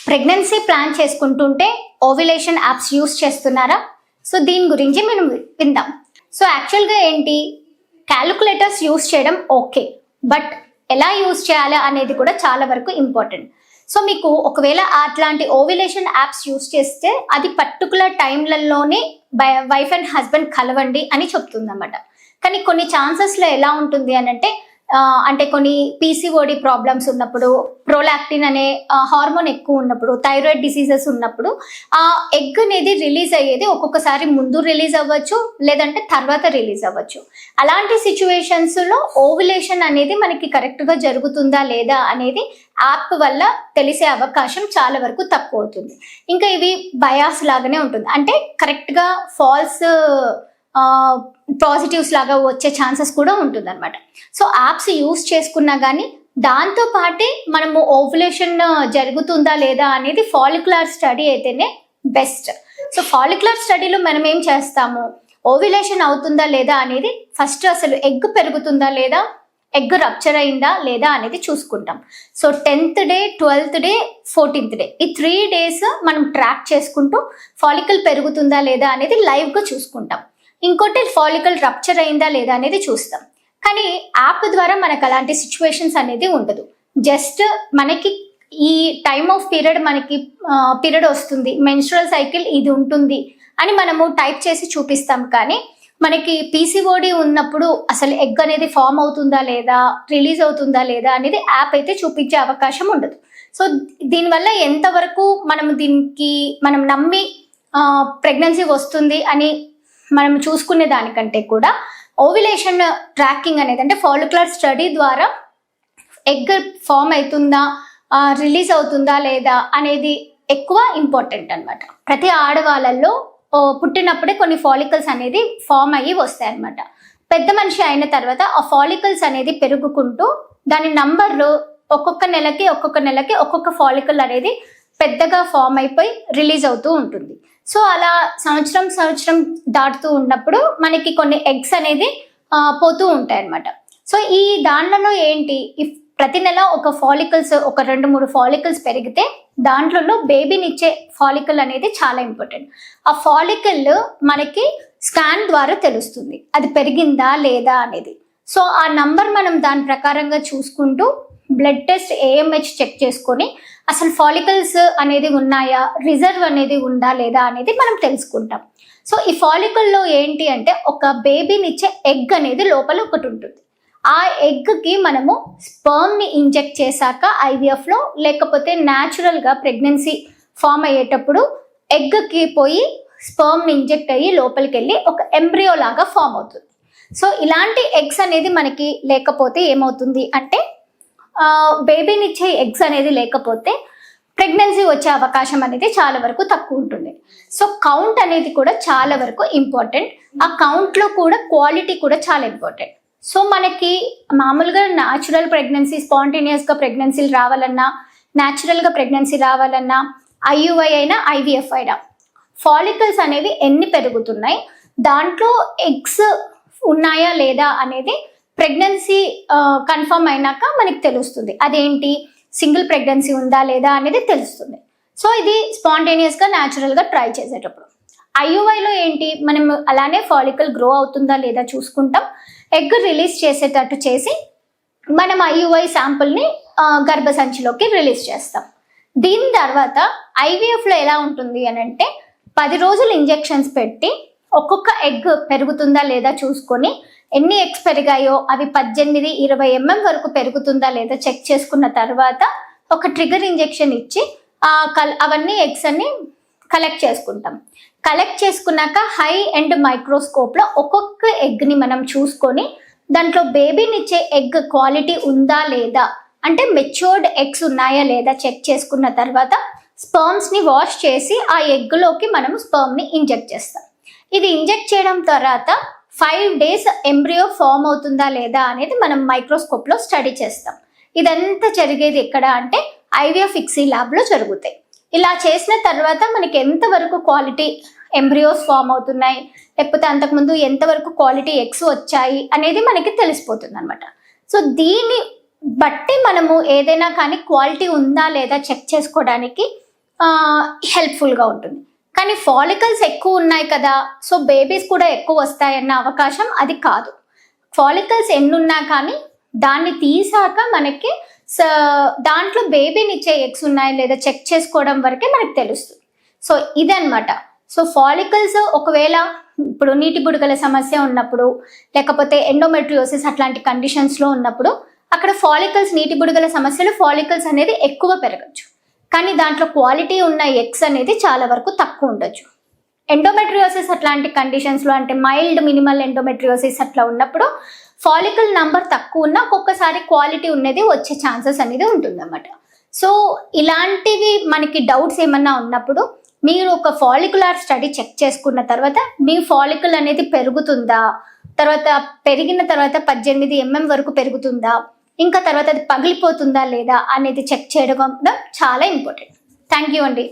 Pregnancy plan చేసుకుంటుంటే ovulation apps use చేస్తున్నారా? So దీని గురించి మనం విందాం. సో యాక్చువల్గా ఏంటి, క్యాలిక్యులేటర్స్ యూస్ చేయడం ఓకే, బట్ ఎలా యూస్ చేయాలి అనేది కూడా చాలా వరకు ఇంపార్టెంట్. సో మీకు ఒకవేళ అట్లాంటి ఓవ్యులేషన్ యాప్స్ యూస్ చేస్తే అది పర్టికులర్ టైంలలోనే వైఫ్ అండ్ హస్బెండ్ కలవండి అని చెప్తుంది అన్నమాట. కానీ కొన్ని ఛాన్సెస్లో ఎలా ఉంటుంది అని అంటే కొన్ని పీసీఓడి ప్రాబ్లమ్స్ ఉన్నప్పుడు, ప్రోలాక్టిన్ అనే హార్మోన్ ఎక్కువ ఉన్నప్పుడు, థైరాయిడ్ డిసీజెస్ ఉన్నప్పుడు ఆ ఎగ్ అనేది రిలీజ్ అయ్యేది ఒక్కొక్కసారి ముందు రిలీజ్ అవ్వచ్చు, లేదంటే తర్వాత రిలీజ్ అవ్వచ్చు. అలాంటి సిచ్యువేషన్స్లో ఓవ్యులేషన్ అనేది మనకి కరెక్ట్గా జరుగుతుందా లేదా అనేది యాప్ వల్ల తెలిసే అవకాశం చాలా వరకు తక్కువ అవుతుంది. ఇంకా ఇవి బయాస్ లాగానే ఉంటుంది, అంటే కరెక్ట్గా ఫాల్స్ పాజిటివ్స్ లాగా వచ్చే ఛాన్సెస్ కూడా ఉంటుంది అనమాట. సో యాప్స్ యూస్ చేసుకున్నా కానీ దాంతో పాటే మనము ఓవ్యులేషన్ జరుగుతుందా లేదా అనేది ఫాలిక్యులర్ స్టడీ అయితేనే బెస్ట్. సో ఫాలిక్యులర్ స్టడీలో మనం ఏం చేస్తాము, ఓవ్యులేషన్ అవుతుందా లేదా అనేది ఫస్ట్ అసలు ఎగ్ పెరుగుతుందా లేదా, ఎగ్ రప్చర్ అయిందా లేదా అనేది చూసుకుంటాం. So 10th day, 12th day, 14th day ఈ 3 days మనం ట్రాక్ చేసుకుంటూ ఫాలికల్ పెరుగుతుందా లేదా అనేది లైవ్గా చూసుకుంటాం. ఇంకోటి ఫాలికల్ రప్చర్ అయిందా లేదా అనేది చూస్తాం. కానీ యాప్ ద్వారా మనకు అలాంటి సిచ్యువేషన్స్ అనేది ఉండదు. జస్ట్ మనకి ఈ టైమ్ ఆఫ్ పీరియడ్, మనకి పీరియడ్ వస్తుంది, మెన్స్ట్రువల్ సైకిల్ ఇది ఉంటుంది అని మనము టైప్ చేసి చూపిస్తాం. కానీ మనకి పీసీఓడి ఉన్నప్పుడు అసలు ఎగ్ అనేది ఫామ్ అవుతుందా లేదా, రిలీజ్ అవుతుందా లేదా అనేది యాప్ అయితే చూపించే అవకాశం ఉండదు. సో దీనివల్ల ఎంతవరకు మనం నమ్మి ప్రెగ్నెన్సీ వస్తుంది అని మనం చూసుకునే దానికంటే కూడా ఓవ్యులేషన్ ట్రాకింగ్ అనేది, అంటే ఫాలిక్యులర్ స్టడీ ద్వారా ఎగ్ ఫామ్ అవుతుందా, రిలీజ్ అవుతుందా లేదా అనేది ఎక్కువ ఇంపార్టెంట్ అనమాట. ప్రతి ఆడవాళ్ళల్లో పుట్టినప్పుడే కొన్ని ఫాలికల్స్ అనేది ఫామ్ అయ్యి వస్తాయి అనమాట. పెద్ద మనిషి అయిన తర్వాత ఆ ఫాలికల్స్ అనేది పెరుగుకుంటూ దాని నంబర్లు ఒక్కొక్క నెలకి ఒక్కొక్క ఫాలికల్ అనేది పెద్దగా ఫామ్ అయిపోయి రిలీజ్ అవుతూ ఉంటుంది. సో అలా సంవత్సరం దాటుతూ ఉన్నప్పుడు మనకి కొన్ని ఎగ్స్ అనేది పోతూ ఉంటాయి అన్నమాట. సో ఈ దాంట్లో ఏంటి, ప్రతి నెల ఒక 2-3 ఫాలికల్స్ పెరిగితే దాంట్లో బేబీనిచ్చే ఫాలికల్ అనేది చాలా ఇంపార్టెంట్. ఆ ఫాలికల్ మనకి స్కాన్ ద్వారా తెలుస్తుంది అది పెరిగిందా లేదా అనేది. సో ఆ నంబర్ మనం దాని ప్రకారంగా చూసుకుంటూ బ్లడ్ టెస్ట్, AMH చెక్ చేసుకొని అసలు ఫాలికల్స్ అనేది ఉన్నాయా, రిజర్వ్ అనేది ఉందా లేదా అనేది మనం తెలుసుకుంటాం. సో ఈ ఫాలికల్లో ఏంటి అంటే ఒక బేబీనిచ్చే ఎగ్ అనేది లోపల ఒకటి ఉంటుంది. ఆ ఎగ్కి మనము స్పర్మ్ని ఇంజెక్ట్ చేశాక IVFలో, లేకపోతే న్యాచురల్గా ప్రెగ్నెన్సీ ఫామ్ అయ్యేటప్పుడు ఎగ్కి పోయి స్పర్మ్ని ఇంజెక్ట్ అయ్యి లోపలికి వెళ్ళి ఒక ఎంబ్రియో లాగా ఫామ్ అవుతుంది. సో ఇలాంటి ఎగ్స్ అనేది మనకి లేకపోతే ఏమవుతుంది అంటే, బేబీనిచ్చే ఎగ్స్ అనేది లేకపోతే ప్రెగ్నెన్సీ వచ్చే అవకాశం అనేది చాలా వరకు తక్కువ ఉంటుంది. సో కౌంట్ అనేది కూడా చాలా వరకు ఇంపార్టెంట్. ఆ కౌంట్లో కూడా క్వాలిటీ కూడా చాలా ఇంపార్టెంట్. సో మనకి మామూలుగా న్యాచురల్ ప్రెగ్నెన్సీ, స్పాంటేనియస్గా ప్రెగ్నెన్సీలు రావాలన్నా, న్యాచురల్గా ప్రెగ్నెన్సీ రావాలన్నా, IUI అయినా IVF అయినా ఫాలికల్స్ అనేవి ఎన్ని పెరుగుతున్నాయి, దాంట్లో ఎగ్స్ ఉన్నాయా లేదా అనేది ప్రెగ్నెన్సీ కన్ఫర్మ్ అయినాక మనకి తెలుస్తుంది. అదేంటి, సింగిల్ ప్రెగ్నెన్సీ ఉందా లేదా అనేది తెలుస్తుంది. సో ఇది స్పాంటేనియస్గా న్యాచురల్గా ట్రై చేసేటప్పుడు. IUIలో ఏంటి, మనం అలానే ఫాలికల్ గ్రో అవుతుందా లేదా చూసుకుంటాం. ఎగ్ రిలీజ్ చేసేటట్టు చేసి మనం IUI శాంపుల్ని గర్భసంచిలోకి రిలీజ్ చేస్తాం. దీని తర్వాత IVFలో ఎలా ఉంటుంది అని అంటే 10 రోజులు ఇంజెక్షన్స్ పెట్టి ఒక్కొక్క ఎగ్ పెరుగుతుందా లేదా చూసుకొని, ఎన్ని ఎగ్స్ పెరిగాయో అవి 18-20 mm వరకు పెరుగుతుందా లేదా చెక్ చేసుకున్న తర్వాత ఒక ట్రిగర్ ఇంజెక్షన్ ఇచ్చి అవన్నీ ఎగ్స్ అన్ని కలెక్ట్ చేసుకుంటాం. కలెక్ట్ చేసుకున్నాక హై అండ్ మైక్రోస్కోప్లో ఒక్కొక్క ఎగ్ని మనం చూసుకొని దాంట్లో బేబీనిచ్చే ఎగ్ క్వాలిటీ ఉందా లేదా, అంటే మెచ్యూర్డ్ ఎగ్స్ ఉన్నాయా లేదా చెక్ చేసుకున్న తర్వాత స్పర్మ్స్ని వాష్ చేసి ఆ ఎగ్లోకి మనం స్పర్మ్ని ఇంజెక్ట్ చేస్తాం. ఇది ఇంజెక్ట్ చేయడం తర్వాత 5 days ఎంబ్రియో ఫామ్ అవుతుందా లేదా అనేది మనం మైక్రోస్కోప్లో స్టడీ చేస్తాం. ఇదంతా జరిగేది ఎక్కడ అంటే IVF ICSI ల్యాబ్లో జరుగుతాయి. ఇలా చేసిన తర్వాత మనకి ఎంతవరకు క్వాలిటీ ఎంబ్రియోస్ ఫామ్ అవుతున్నాయి, లేకపోతే అంతకుముందు ఎంతవరకు క్వాలిటీ ఎగ్స్ వచ్చాయి అనేది మనకి తెలిసిపోతుంది అనమాట. సో దీన్ని బట్టి మనము ఏదైనా కానీ క్వాలిటీ ఉందా లేదా చెక్ చేసుకోవడానికి హెల్ప్ఫుల్గా ఉంటుంది. కానీ ఫాలికల్స్ ఎక్కువ ఉన్నాయి కదా, సో బేబీస్ కూడా ఎక్కువ వస్తాయన్న అవకాశం అది కాదు. ఫాలికల్స్ ఎన్నున్నా కానీ దాన్ని తీసాక మనకి దాంట్లో బేబీనిచ్చే ఎగ్స్ ఉన్నాయా లేదా చెక్ చేసుకోవడం వరకే మనకు తెలుస్తుంది. సో ఇదన్నమాట. సో ఫాలికల్స్ ఒకవేళ ఇప్పుడు నీటి బుడగల సమస్య ఉన్నప్పుడు, లేకపోతే ఎండోమెట్రియోసిస్ అట్లాంటి కండిషన్స్లో ఉన్నప్పుడు అక్కడ ఫాలికల్స్, నీటి బుడగల సమస్యలు ఫాలికల్స్ అనేది ఎక్కువ పెరగచ్చు, కానీ దాంట్లో క్వాలిటీ ఉన్న ఎగ్స్ అనేది చాలా వరకు తక్కువ ఉండొచ్చు. ఎండోమెట్రియోసిస్ అట్లాంటి కండిషన్స్లో, అంటే మైల్డ్ మినిమల్ ఎండోమెట్రియోసిస్ అట్లా ఉన్నప్పుడు ఫాలికల్ నంబర్ తక్కువ ఉన్నా ఒక్కొక్కసారి క్వాలిటీ ఉన్నది వచ్చే ఛాన్సెస్ అనేది ఉంటుందన్నమాట. సో ఇలాంటివి మనకి డౌట్స్ ఏమన్నా ఉన్నప్పుడు మీరు ఒక ఫాలికులర్ స్టడీ చెక్ చేసుకున్న తర్వాత మీ ఫాలికల్ అనేది పెరుగుతుందా, తర్వాత పెరిగిన తర్వాత 18 mm వరకు పెరుగుతుందా, ఇంకా తర్వాత అది పగిలిపోతుందా లేదా అనేది చెక్ చేయడం చాలా ఇంపార్టెంట్. థ్యాంక్ యూ అండి.